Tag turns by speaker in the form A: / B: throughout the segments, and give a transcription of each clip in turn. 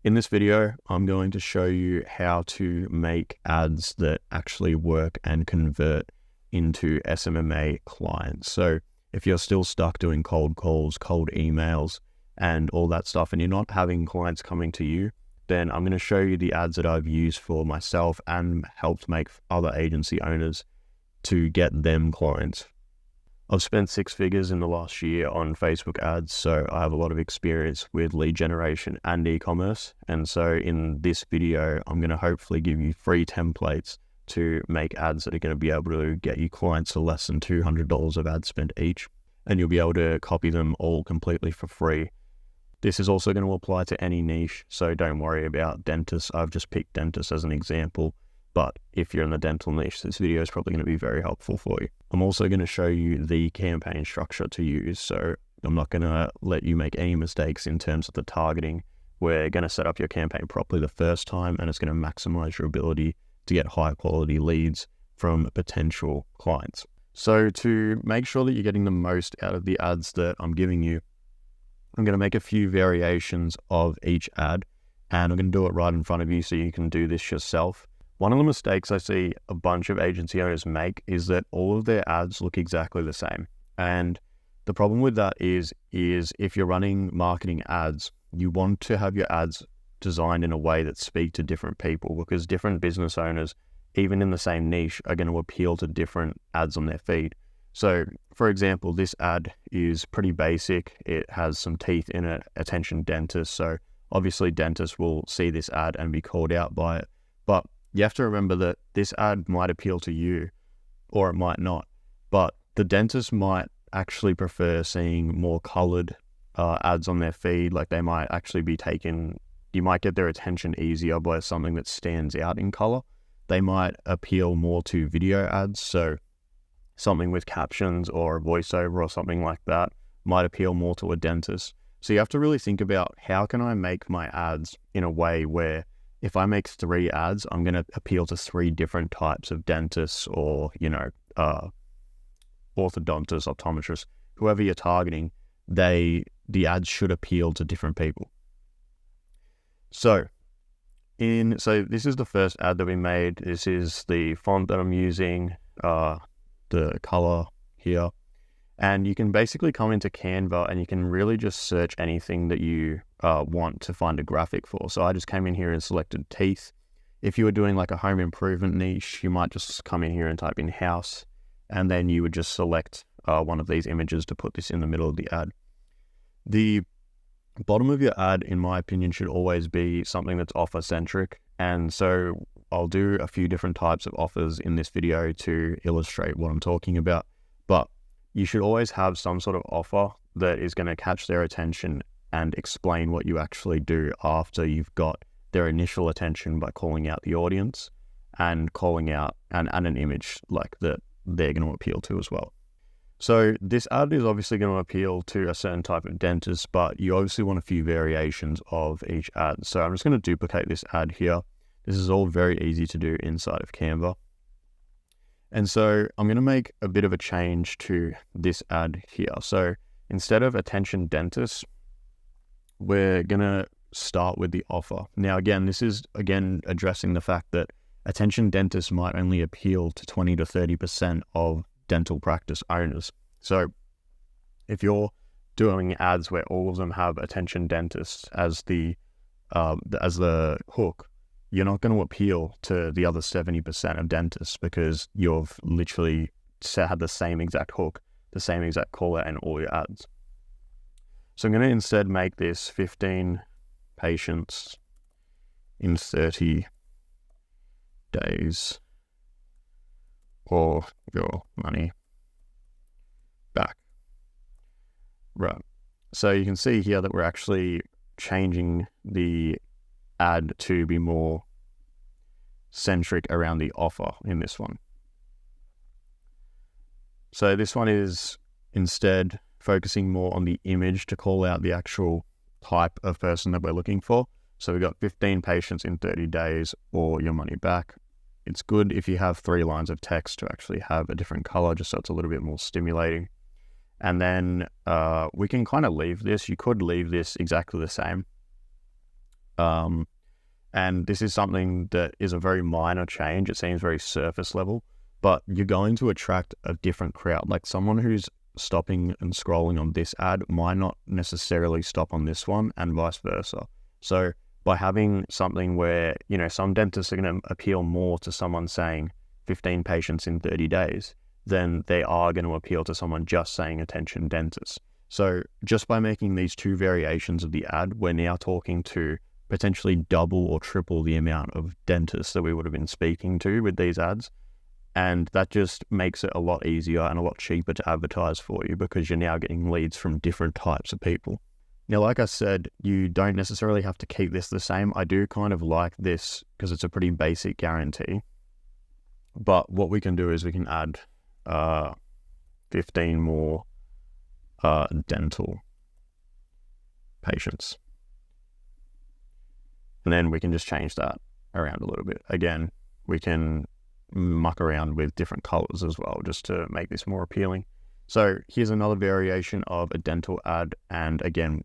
A: In this video, I'm going to show you how to make ads that actually work and convert into SMMA clients. So if you're still stuck doing cold calls, cold emails, and all that stuff, and you're not having clients coming to you, then I'm going to show you the ads that I've used for myself and helped make other agency owners to get them clients. I've spent 6 figures in the last year on Facebook ads, so I have a lot of experience with lead generation and e-commerce. And so in this video, I'm going to hopefully give you free templates to make ads that are going to be able to get you clients for less than $200 of ad spend each. And you'll be able to copy them all completely for free. This is also going to apply to any niche, so don't worry about dentists. I've just picked dentists as an example. But if you're in the dental niche, this video is probably going to be very helpful for you. I'm also going to show you the campaign structure to use. So I'm not going to let you make any mistakes in terms of the targeting. We're going to set up your campaign properly the first time, and it's going to maximize your ability to get high quality leads from potential clients. So to make sure that you're getting the most out of the ads that I'm giving you, I'm going to make a few variations of each ad, and I'm going to do it right in front of you so you can do this yourself. One of the mistakes I see a bunch of agency owners make is that all of their ads look exactly the same. And the problem with that is if you're running marketing ads, you want to have your ads designed in a way that speak to different people, because different business owners, even in the same niche, are going to appeal to different ads on their feed. So for example, this ad is pretty basic. It has some teeth in it, attention dentist. So obviously dentists will see this ad and be called out by it. But you have to remember that this ad might appeal to you or it might not, but the dentist might actually prefer seeing more colored ads on their feed. Like they might actually be you might get their attention easier by something that stands out in color. They might appeal more to video ads. So something with captions or a voiceover or something like that might appeal more to a dentist. So you have to really think about, how can I make my ads in a way where if I make 3 ads, I'm going to appeal to 3 different types of dentists or, orthodontists, optometrists, whoever you're targeting, the ads should appeal to different people. So this is the first ad that we made. This is the font that I'm using, the color here. And you can basically come into Canva and you can really just search anything that you want to find a graphic for. So I just came in here and selected teeth. If you were doing like a home improvement niche, you might just come in here and type in house, and then you would just select one of these images to put this in the middle of the ad. The bottom of your ad, in my opinion, should always be something that's offer centric. And so I'll do a few different types of offers in this video to illustrate what I'm talking about. But you should always have some sort of offer that is going to catch their attention and explain what you actually do after you've got their initial attention by calling out the audience and calling out and an image like that they're going to appeal to as well. So this ad is obviously going to appeal to a certain type of dentist, but you obviously want a few variations of each ad. So I'm just going to duplicate this ad here. This is all very easy to do inside of Canva. And so I'm going to make a bit of a change to this ad here. So instead of attention dentist, we're going to start with the offer. Now, again, this is addressing the fact that attention dentists might only appeal to 20 to 30% of dental practice owners. So if you're doing ads where all of them have attention dentists as the hook, you're not going to appeal to the other 70% of dentists, because you've literally had the same exact hook, the same exact call out in all your ads. So I'm going to instead make this 15 patients in 30 days or your money back. Right. So you can see here that we're actually changing the ad to be more centric around the offer in this one. So this one is instead focusing more on the image to call out the actual type of person that we're looking for. So we've got 15 patients in 30 days or your money back. It's good if you have 3 lines of text to actually have a different color, just so it's a little bit more stimulating. And then we can kind of leave this. You could leave this exactly the same. And this is something that is a very minor change. It seems very surface level, but you're going to attract a different crowd. Like someone who's stopping and scrolling on this ad might not necessarily stop on this one, and vice versa. So by having something where, some dentists are going to appeal more to someone saying 15 patients in 30 days than they are going to appeal to someone just saying attention dentist. So just by making these two variations of the ad, we're now talking to potentially double or triple the amount of dentists that we would have been speaking to with these ads. And that just makes it a lot easier and a lot cheaper to advertise for you, because you're now getting leads from different types of people. Now, like I said, you don't necessarily have to keep this the same. I do kind of like this because it's a pretty basic guarantee. But what we can do is we can add 15 more dental patients. And then we can just change that around a little bit. Again, we can muck around with different colors as well, just to make this more appealing. So here's another variation of a dental ad. And again,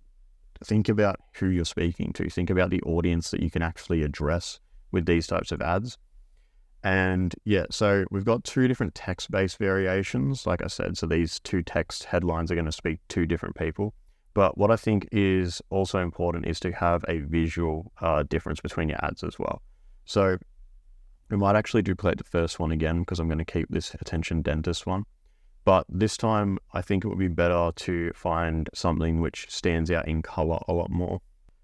A: think about who you're speaking to. Think about the audience that you can actually address with these types of ads. And yeah, so we've got two different text-based variations, like I said. So these two text headlines are going to speak to different people. But what I think is also important is to have a visual difference between your ads as well. So we might actually duplicate the first one again, because I'm going to keep this attention dentist one. But this time, I think it would be better to find something which stands out in color a lot more.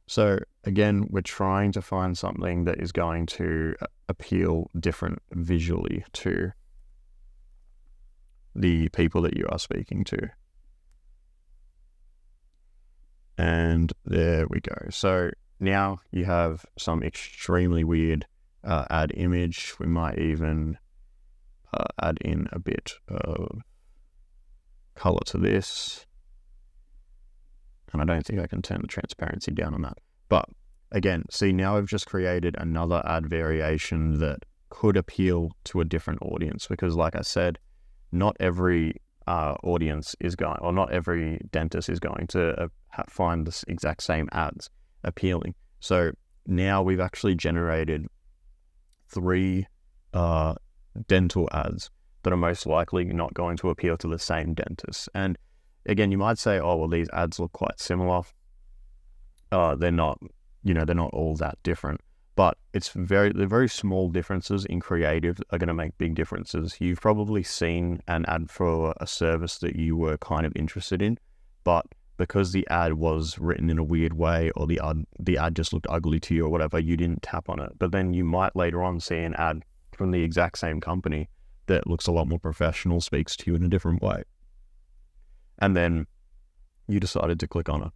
A: So again, we're trying to find something that is going to appeal different visually to the people that you are speaking to. And there we go. So now you have some extremely weird ad image. We might even add in a bit of color to this. And I don't think I can turn the transparency down on that. But again, see, now I've just created another ad variation that could appeal to a different audience, because like I said, not every audience is going, or not every dentist is going to find this exact same ads appealing. So now we've actually generated 3 dental ads that are most likely not going to appeal to the same dentist. And again, you might say, oh, well, these ads look quite similar. They're not, they're not all that different. But the very small differences in creative are going to make big differences. You've probably seen an ad for a service that you were kind of interested in, but because the ad was written in a weird way, or the ad just looked ugly to you or whatever, you didn't tap on it. But then you might later on see an ad from the exact same company that looks a lot more professional, speaks to you in a different way, and then you decided to click on it.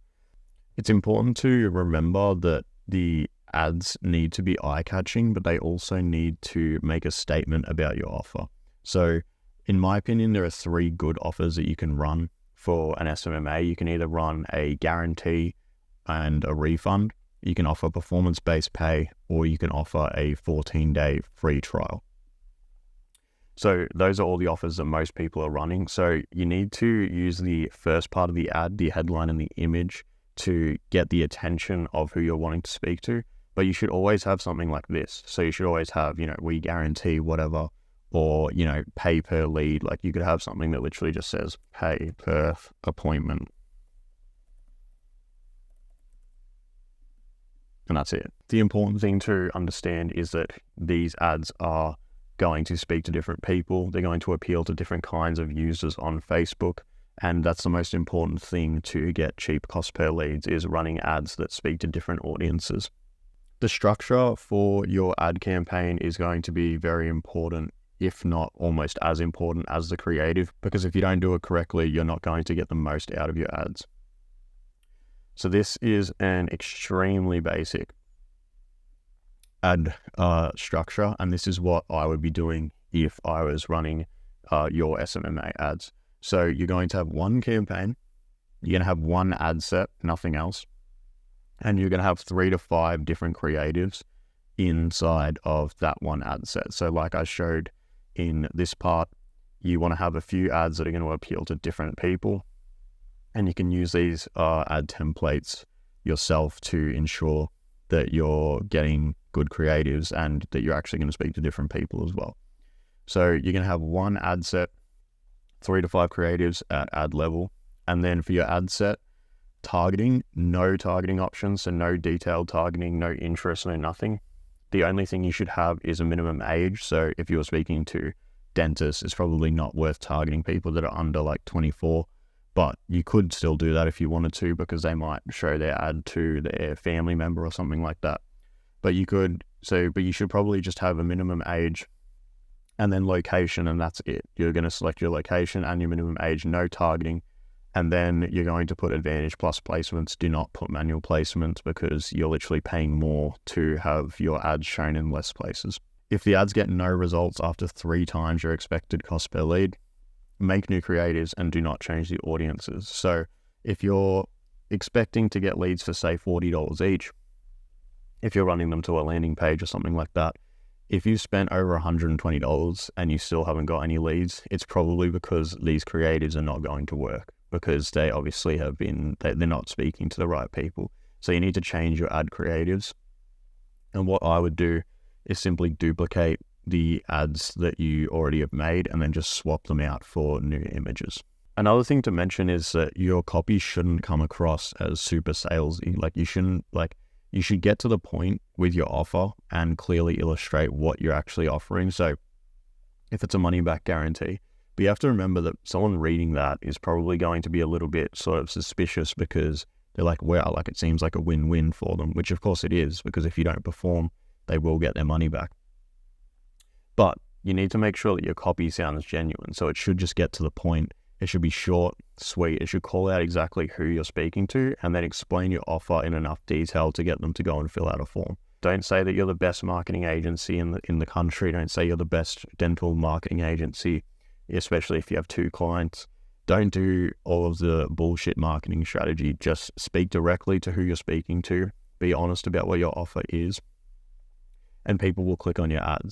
A: It's important to remember that the ads need to be eye-catching, but they also need to make a statement about your offer. So in my opinion, there are 3 good offers that you can run for an SMMA. You can either run a guarantee and a refund, you can offer performance-based pay, or you can offer a 14-day free trial. So those are all the offers that most people are running. So you need to use the first part of the ad, the headline and the image, to get the attention of who you're wanting to speak to. But you should always have something like this. So you should always have, we guarantee whatever, or, pay per lead. Like you could have something that literally just says pay per appointment. And that's it. The important thing to understand is that these ads are going to speak to different people. They're going to appeal to different kinds of users on Facebook. And that's the most important thing to get cheap cost per leads, is running ads that speak to different audiences. The structure for your ad campaign is going to be very important, if not almost as important as the creative, because if you don't do it correctly, you're not going to get the most out of your ads. So this is an extremely basic ad structure, and this is what I would be doing if I was running your SMMA ads. So you're going to have one campaign, you're going to have one ad set, nothing else, and you're going to have 3 to 5 different creatives inside of that one ad set. So like I showed in this part, you want to have a few ads that are going to appeal to different people, and you can use these ad templates yourself to ensure that you're getting good creatives and that you're actually going to speak to different people as well. So you're going to have one ad set, 3 to 5 creatives at ad level. And then for your ad set, targeting, no targeting options. So no detailed targeting, no interest, no nothing. The only thing you should have is a minimum age. So if you're speaking to dentists, it's probably not worth targeting people that are under like 24. But you could still do that if you wanted to, because they might show their ad to their family member or something like that. But you should probably just have a minimum age and then location, and that's it. You're going to select your location and your minimum age, no targeting. And then you're going to put Advantage Plus placements. Do not put manual placements, because you're literally paying more to have your ads shown in less places. If the ads get no results after 3 times your expected cost per lead, make new creatives and do not change the audiences. So if you're expecting to get leads for, say, $40 each, if you're running them to a landing page or something like that, if you've spent over $120 and you still haven't got any leads, it's probably because these creatives are not going to work, because they obviously they're not speaking to the right people. So you need to change your ad creatives. And what I would do is simply duplicate the ads that you already have made and then just swap them out for new images. Another thing to mention is that your copy shouldn't come across as super salesy. You should get to the point with your offer and clearly illustrate what you're actually offering. So if it's a money back guarantee, but you have to remember that someone reading that is probably going to be a little bit sort of suspicious, because they're like, wow, like it seems like a win-win for them, which of course it is, because if you don't perform, they will get their money back. But you need to make sure that your copy sounds genuine. So it should just get to the point. It should be short, sweet. It should call out exactly who you're speaking to and then explain your offer in enough detail to get them to go and fill out a form. Don't say that you're the best marketing agency in the country. Don't say you're the best dental marketing agency, especially if you have 2 clients. Don't do all of the bullshit marketing strategy. Just speak directly to who you're speaking to. Be honest about what your offer is, and people will click on your ads.